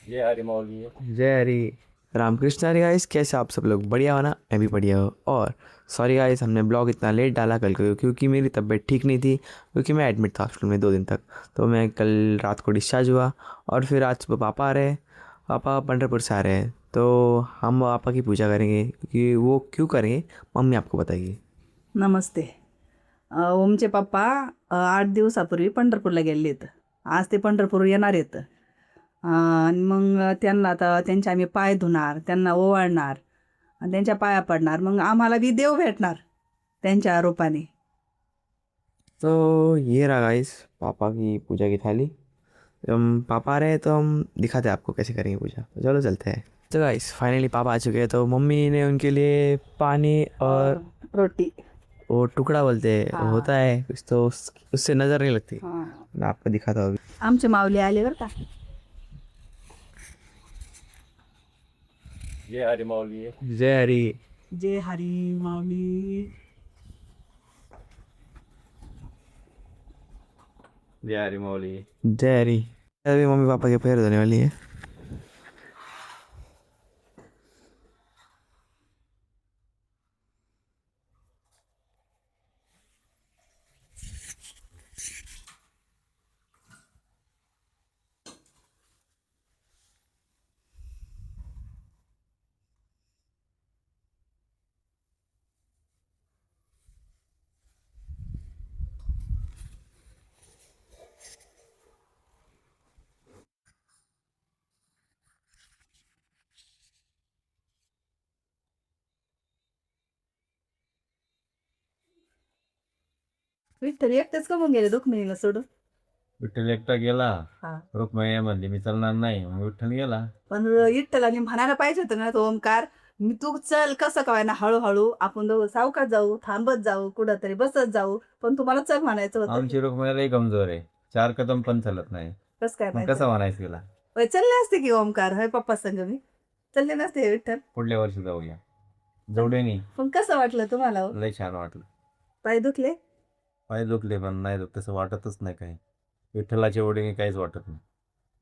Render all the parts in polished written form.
जय हरि मौली। जय Hari Ramakrishna Hari guys, कैसे आप सब लोग? बढ़िया हो ना? मैं भी बढ़िया हूँ। और सॉरी गाइस, हमने ब्लॉग इतना लेट डाला कल को क्योंकि मेरी तबीयत ठीक नहीं थी, क्योंकि मैं एडमिट था हॉस्पिटल में 2 दिन तक। तो मैं कल रात को डिस्चार्ज हुआ और फिर आज सुबह पापा आ रहे हैं। पापा पंढरपुर से आ रहे हैं, तो हम पापा की पूजा करेंगे। क्योंकि वो क्यों करेंगे, मम्मी आपको बताइए। नमस्ते. ओमचे पप्पा 8 दिवसापूर्वी पंढरपूरला गेलेत. आज ते पंढरपूर येणार आहेत. आणि मग त्यांना आता त्यांचे आम्ही पाय धुणार, त्यांना ओवाळणार आणि त्यांच्या पाया पडणार. मग आम्हाला बी देव भेटणार त्यांच्या रूपाने. तो ये रहा गाइस पापा की पूजा की थाली। हम पापा आ रहे हैं तो हम दिखाते हैं आपको कैसे करेंगे पूजा। तो चलो चलते हैं। तो गाइस फाइनली पापा आ चुके हैं, तो मम्मी ने उनके लिए पानी और रोटी. वो टुकड़ा बोलते हैं, हाँ. होता है कुछ, तो उससे नज़र नहीं लगती। हां. मैं आपको दिखाता हूँ अभी। आमचे माऊली आले बरं का. जय हरि मौली। जय हरी। जय हरी माऊली. जय हरि मौली। जय हरी। अभी मम्मी पापा के पैर धोने वाली है। विठ्ठल एकटेच का मग गेले दुखणीला सोडून? विठ्ठल एकटा गेला, हां. रुक्मिणी म्हणली मी चालणार नाही, मग विठ्ठल गेला. पण विठ्ठलाने म्हणायला पाहिजे होतं ना तो ओंकार, मी तू चल कसं काय ना हळूहळू आपण दोघं सावकाश जाऊ, थांबत जाऊ, कुठंतरी बसत जाऊ, पण तुम्हाला चल म्हणायचं होतं. आमची रुक्मिणी लई कमजोर आहे, 4 कदम पण चालत नाही. कसं काय मग माहिती? कसं म्हणायचं तिला? होय, चालले असते की ओंकार, होय पप्पा संग मी चालले नसते विठ्ठल. पुढल्या वर्षी जाऊया जोडीनी. पण कसं वाटलं तुम्हाला हो? लई छान वाटलं. पाय दुखले? पाय दुखले पण नाही दुख, तसं वाटतच नाही काही. विठ्ठलाच्या ओढीने काहीच वाटत नाही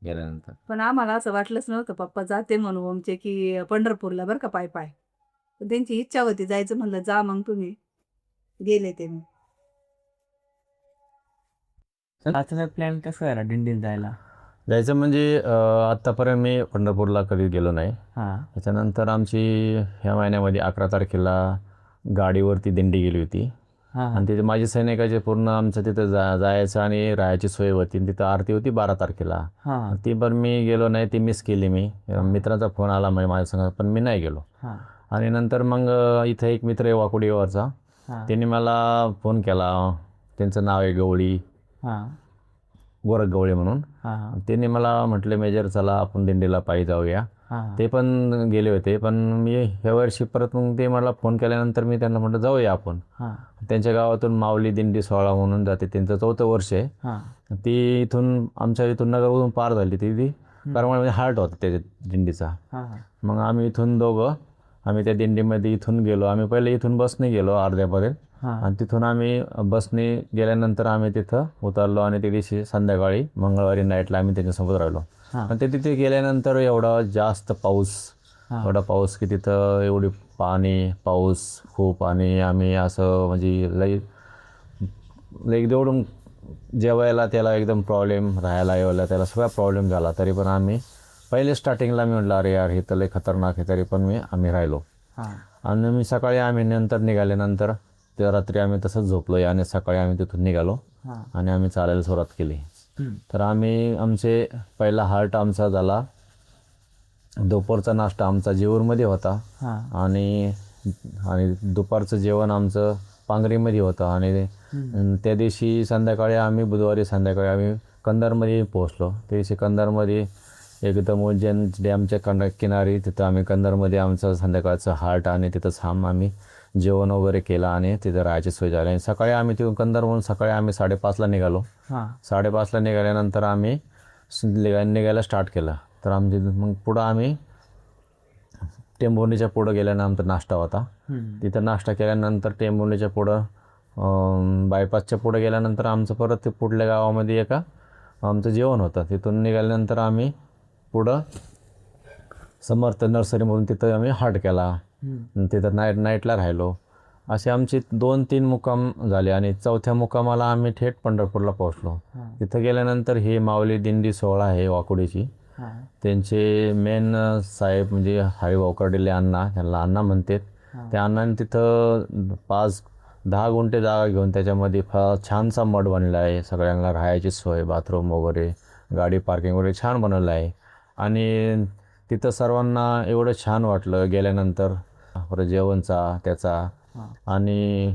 गेल्यानंतर. पण आम्हाला असं वाटलंच नव्हतं पप्पा जाते म्हणून आमचे की पंढरपूरला बरं का पाय पाय. पण त्यांची इच्छा होती जायचं, म्हणलं जा मग तुम्ही. गेले ते मग. अचानक प्लॅन कसं आहे दिंडीत जायला? जायचं म्हणजे आत्तापर्यंत मी पंढरपूरला कधी गेलो नाही. हां. त्याच्यानंतर आमची ह्या महिन्यामध्ये 11 तारखेला गाडीवरती दिंडी गेली होती. हां. आणि तिथे माझी सैनिकाचे पूर्ण आमचं तिथं जायचं आणि राहायची सोय होती. आणि तिथं आरती होती 12 तारखेला. हां. ती पण मी गेलो नाही, ती मिस केली मी. मित्राचा फोन आला म्हणजे माझ्या संग, पण मी नाही गेलो. हां. आणि नंतर मग इथं एक मित्र आहे वाकुडीवरचा, हां. त्यांनी मला फोन केला. त्यांचं नाव आहे गवळी, हां. गोरख गवळी म्हणून. हां. त्यांनी मला म्हटलं मेजर चला आपण दिंडीला पायी जाऊया. हां. ते पण गेले होते, पण मी ह्या वर्षी परत मग ते मला फोन केल्यानंतर मी त्यांना म्हटलं जाऊया आपण. हां. त्यांच्या गावातून माऊली दिंडी सोहळा म्हणून जाते, त्यांचं 4थं वर्ष आहे. हां. ती इथून आमच्या इथून नगरवरून पार झाली ती करमाळमध्ये हार्ट होता त्या दिंडीचा. हां. मग आम्ही इथून आम्ही त्या दिंडीमध्ये इथून गेलो. आम्ही पहिले इथून बसने गेलो अर्ध्यापर्यंत. हां. आणि तिथून आम्ही बसने गेल्यानंतर आम्ही तिथं उतरलो आणि त्या दिवशी संध्याकाळी मंगळवारी नाईटला आम्ही त्याच्यासोबत राहिलो. हां. आणि ते तिथे गेल्यानंतर एवढा जास्त पाऊस, एवढा पाऊस की तिथं एवढी पाऊस खूप. आणि आम्ही असं म्हणजे लई एकदम जेवायला त्याला एकदम प्रॉब्लेम, राहायला यायला त्याला सगळा प्रॉब्लेम झाला. तरी पण आम्ही पहिले स्टार्टिंगला मी म्हटलं अरे यार हे तर लई खतरनाक आहे, तरी पण आम्ही राहिलो. हां. आणि मी सकाळी आम्ही नंतर निघाल्यानंतर त्या रात्री आम्ही तसंच झोपलो आणि सकाळी आम्ही तिथून निघालो. हां. आणि आम्ही चालायला सुरुवात केली. तर आमचे पहिला हार्ट आमचा झाला, दुपारचा नाश्ता आमचा जेऊरमध्ये होता. हां. आणि दुपारचं जेवण आमचं पांगरीमध्ये होतं. आणि त्या दिवशी संध्याकाळी आम्ही बुधवारी संध्याकाळी आम्ही कंधारमध्ये पोहोचलो. त्या दिवशी कंधारमध्ये एकदम उज्जैन डॅमच्या किनारी तिथं आम्ही कंधारमध्ये आमचं संध्याकाळचं हार्ट आणि तिथंच आम्ही जेवण वगैरे केलं आणि तिथं राहायची सोय झाली. आणि सकाळी आम्ही तिथून कंधारमधून सकाळी आम्ही 5:30ला निघालो. हां. 5:30ला निघाल्यानंतर आम्ही निघायला स्टार्ट केलं. तर आमची मग पुढं आम्ही टेंभुर्णीच्या पुढं गेल्यानं आमचा नाश्ता होता. तिथं नाश्ता केल्यानंतर टेंभुर्णीच्या पुढं बायपासच्या पुढं गेल्यानंतर आमचं परत ते पुढल्या गावामध्ये आमचं जेवण होतं. तिथून निघाल्यानंतर आम्ही पुढं समर्थ नर्सरीमधून तिथं आम्ही हॉल्ट केला. तिथं नाईटला राहिलो. असे आमचे 2-3 मुक्काम झाले आणि चौथ्या मुक्कामाला आम्ही थेट पंढरपूरला पोहोचलो. तिथं गेल्यानंतर ही माऊली दिंडी सोहळा आहे वाकुडीची. त्यांचे मेन साहेब म्हणजे हरिभाऊ कर्डिले अण्णा, त्यांना अण्णा म्हणतात. त्या अण्णाने तिथं 5-10 गुंठे जागा घेऊन त्याच्यामध्ये फार छानसा मठ बनलेला आहे. सगळ्यांना राहायची सोय, बाथरूम वगैरे, गाडी पार्किंग वगैरे छान बनवलं आहे. आणि तिथं सर्वांना एवढं छान वाटलं गेल्यानंतर, परत जेवणचा त्याचा. आणि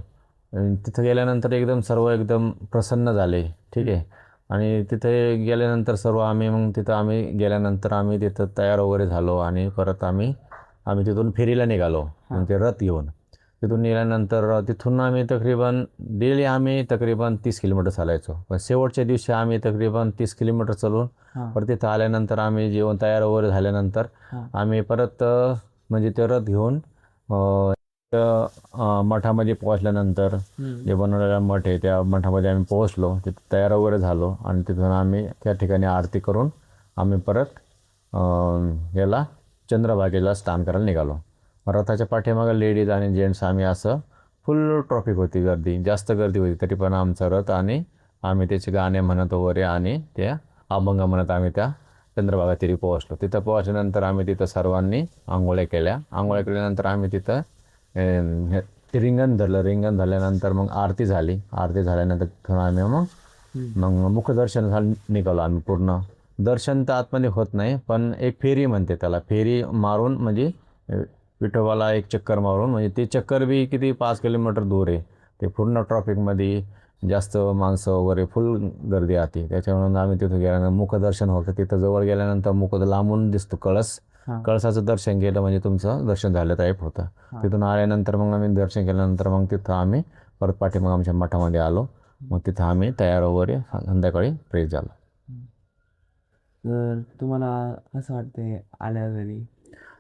तिथं गेल्यानंतर एकदम सर्व एकदम प्रसन्न झाले. ठीक आहे. आणि तिथे गेल्यानंतर सर्व आम्ही गेल्यानंतर आम्ही तिथं तयार वगैरे झालो आणि परत आम्ही तिथून फेरीला निघालो. ते रथ घेऊन तिथून निघाल्यानंतर तिथून आम्ही तकरीबन 30 किलोमीटर चालायचो. पण शेवटच्या दिवशी आम्ही तकरीबन 30 किलोमीटर चालून परत तिथं आल्यानंतर आम्ही जेवण तयार वगैरे झाल्यानंतर आम्ही परत म्हणजे ते रथ घेऊन मठामध्ये पोहोचल्यानंतर जे बनवलेला मठ आहे त्या मठामध्ये आम्ही पोहोचलो. तिथं तयार वगैरे झालो आणि तिथून आम्ही त्या ठिकाणी आरती करून आम्ही परत याला चंद्रभागेला स्नान करायला निघालो. रथाच्या पाठीमागं लेडीज आणि जेंट्स आम्ही असं फुल ट्रॉफिक होती, जास्त गर्दी होती. तरी पण आमचा रथ आणि आम्ही त्याचे गाणे म्हणत वगैरे आणि त्या अभंग म्हणत आम्ही त्या चंद्रभागा तिरी पोहोचलो. तिथं पोहोचल्यानंतर आम्ही तिथं सर्वांनी आंघोळ्या केल्यानंतर आम्ही तिथं रिंगण धरल्यानंतर मग आरती झाल्यानंतर तिथून आम्ही मग मुखदर्शन निघालो. आम्ही पूर्ण दर्शन तर आतमध्ये होत नाही, पण एक फेरी म्हणते त्याला, फेरी मारून म्हणजे विठोबाला एक चक्कर मारून, म्हणजे ते चक्कर बी किती 5 किलोमीटर दूर आहे. ते पूर्ण ट्रॉफिकमध्ये जास्त माणसं वगैरे फुल गर्दी राहते. त्याच्यामुळे आम्ही तिथं गेल्यानंतर मुखदर्शन होतं. तिथं जवळ गेल्यानंतर लांबून दिसतो कळसाचं दर्शन केलं म्हणजे तुमचं दर्शन झालं टाईप होतं. तिथून आल्यानंतर मग आम्ही दर्शन केल्यानंतर मग तिथं आम्ही परत पाठीमाग आमच्या मठामध्ये आलो. मग तिथं आम्ही तयार वगैरे संध्याकाळी फ्रेश झालो. तर तुम्हाला कसं वाटतंय आल्यावरी?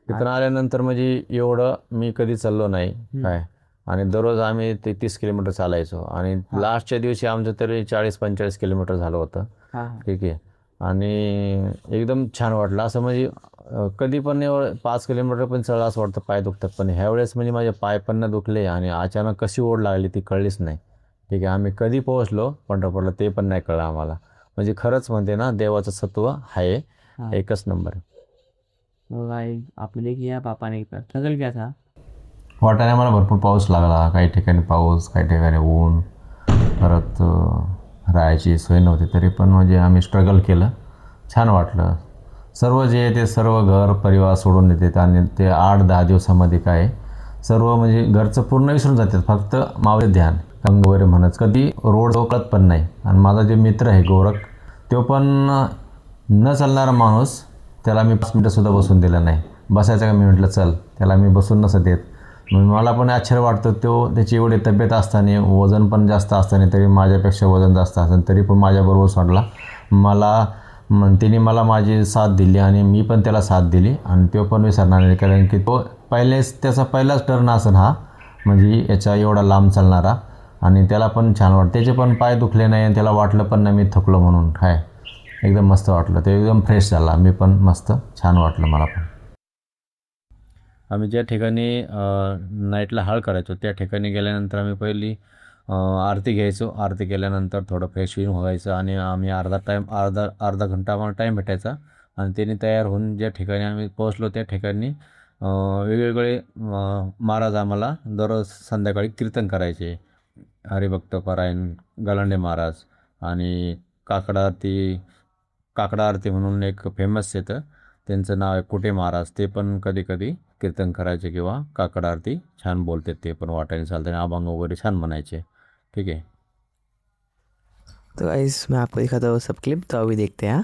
तिथून आल्यानंतर म्हणजे एवढं मी कधी चाललो नाही काय. आणि दररोज आम्ही ते 30 किलोमीटर चालायचो आणि लास्टच्या दिवशी आमचं तरी 40-45 किलोमीटर झालं होतं. ठीक आहे. आणि एकदम छान वाटलं. असं म्हणजे कधी पण एवढं 5 किलोमीटर पण चढलं असं वाटतं पाय दुखतात, पण ह्यावेळेस म्हणजे माझे पाय पण न दुखले आणि अचानक कशी ओढ लागली ती कळलीच नाही. ठीक आहे. आम्ही कधी पोहोचलो पंढरपूरला ते पण नाही कळलं आम्हाला. म्हणजे खरंच म्हणते ना, देवाचं सत्व आहे, एकच नंबर. आपने देखिए पापा ने स्ट्रगल क्या था? वाटाणे मला भरपूर पाऊस लागला, काही ठिकाणी पाऊस, काही ठिकाणी ऊन, परत राहायची सोय नव्हती. तरी पण म्हणजे आम्ही स्ट्रगल केलं, छान वाटलं. सर्व जे आहे ते सर्व घर परिवार सोडून देतात आणि ते 8-10 दिवसामध्ये काय सर्व म्हणजे घरचं पूर्ण विसरून जातात. फक्त मावळे ध्यान कंग वगैरे म्हणत कधी रोड कळत पण नाही. आणि माझा जे मित्र आहे गोरख, तो पण न चालणारा माणूस, त्याला मी 5 मिनटंसुद्धा बसून दिलं नाही. बसायचं का, मी म्हटलं चल, त्याला मी बसून नसं देत. मग मला पण आश्चर्य वाटतं, त्याची एवढी तब्येत असताना, वजन पण जास्त असताना, तरी माझ्यापेक्षा वजन जास्त असताना तरी पण माझ्याबरोबर सोडला. तिने मला माझी साथ दिली आणि मी पण त्याला साथ दिली. आणि तो पण विसरणार नाही, कारण की तो त्याचा पहिलाच टर्न असेल हा, म्हणजे याचा एवढा लांब चालणारा. आणि त्याला पण छान वाटतं, त्याचे पण पाय दुखले नाही आणि त्याला वाटलं पण नाही मी थकलो म्हणून. काय एकदम मस्त वाटलं, ते एकदम फ्रेश झाला. मी पण मस्त छान वाटलं मला पण. आम्ही ज्या ठिकाणी नाईटला हाळ करायचो त्या ठिकाणी गेल्यानंतर आम्ही पहिली आरती घ्यायचो. आरती केल्यानंतर थोडं फ्रेश व्हायचं आणि आम्ही अर्धा घंटा आम्हाला टाईम भेटायचा. आणि त्याने तयार होऊन ज्या ठिकाणी आम्ही पोहोचलो त्या ठिकाणी वेगवेगळे महाराज आम्हाला दररोज संध्याकाळी कीर्तन करायचे. हरिभक्त पारायण गलांडे महाराज आणि काकडा आरती म्हणून एक फेमस येतं, त्यांचं नाव आहे कुटे महाराज. ते पण कधी कधी कीर्तन करायचे किंवा काकडा आरती छान बोलतात, ते पण वाटायला चालतं आणि अभंग वगैरे छान म्हणायचे. ठीक आहे. तो गाइस मैं आपको दिखाता हूँ सब क्लिप, तो अभी देखते हैं.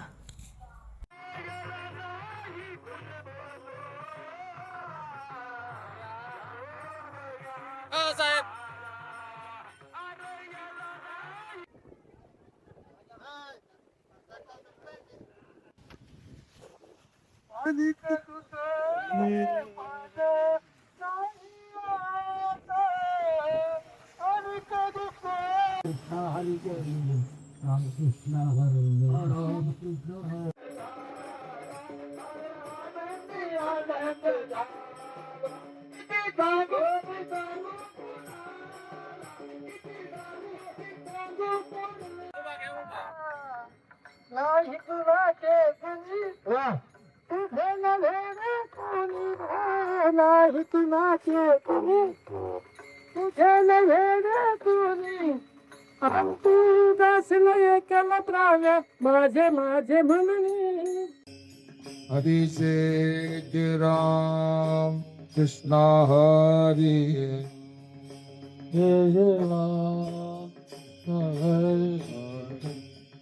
हरि जय राम कृष्ण हरि जय जय राम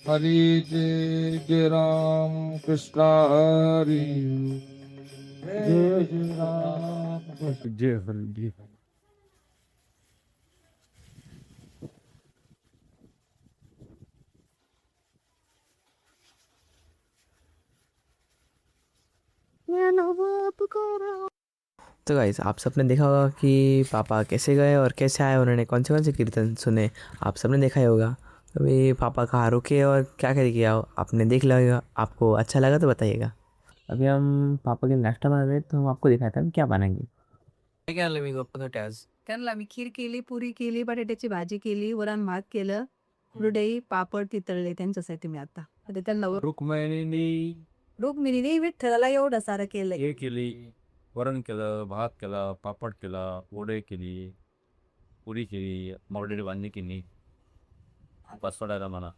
हरि जय राम कृष्ण हरि जय जय राम जय हरि तो गाइस आप सबने देखा होगा कि पापा कैसे गए और कैसे आए, उन्होंने कौन से कीर्तन सुने, आप सबने देखा ही होगा। अभी पापा कहाँ रुके और क्या क्या किया आपने देख लिया होगा। आपको अच्छा लगा तो बताइएगा। अभी हम पापा के नाश्ता बना रहे, तो हम आपको दिखाते हैं हम क्या बनाएंगे। क्या मी गप्पासाठी आज त्यांना मी खीर केली, पुरी केली, बटाट्याची भाजी केली, वरण भात केलं, कुरडई, पापड तितळले त्यांच्यासाठी मी आता त्यांना रुक्मिणीने विठ्ठलाला एवढं सारं केलंय. हे केली, वरण केलं, भात केला, पापड केला, वडे केली, पुरी केली, मोडलेली वांगी केली, उपास सोडायला म्हणा.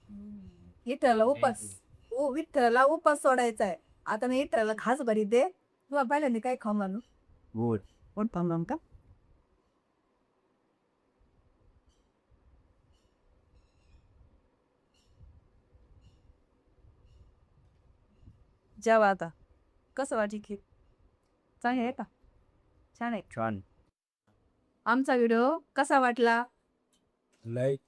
विठ्ठलाला उपास सोडायचा आहे. आता मी विठ्ठलाला खास भरी दे. तू पहिल्यांदा काय खाऊ म्हणू गोड कोण थांबलं का जेवा आता. कसं वाटली खीर? चांगली आहे का? छान आहे. छान. आमचा व्हिडिओ कसा वाटला? लाईक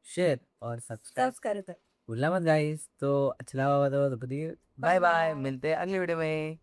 शेयर और सब्सक्राइब सबस्क्राईब कर. भूलना मत गाइस। तो अच्छा लगा होगा तो बाय बाय, मिलते हैं अगले वीडियो में।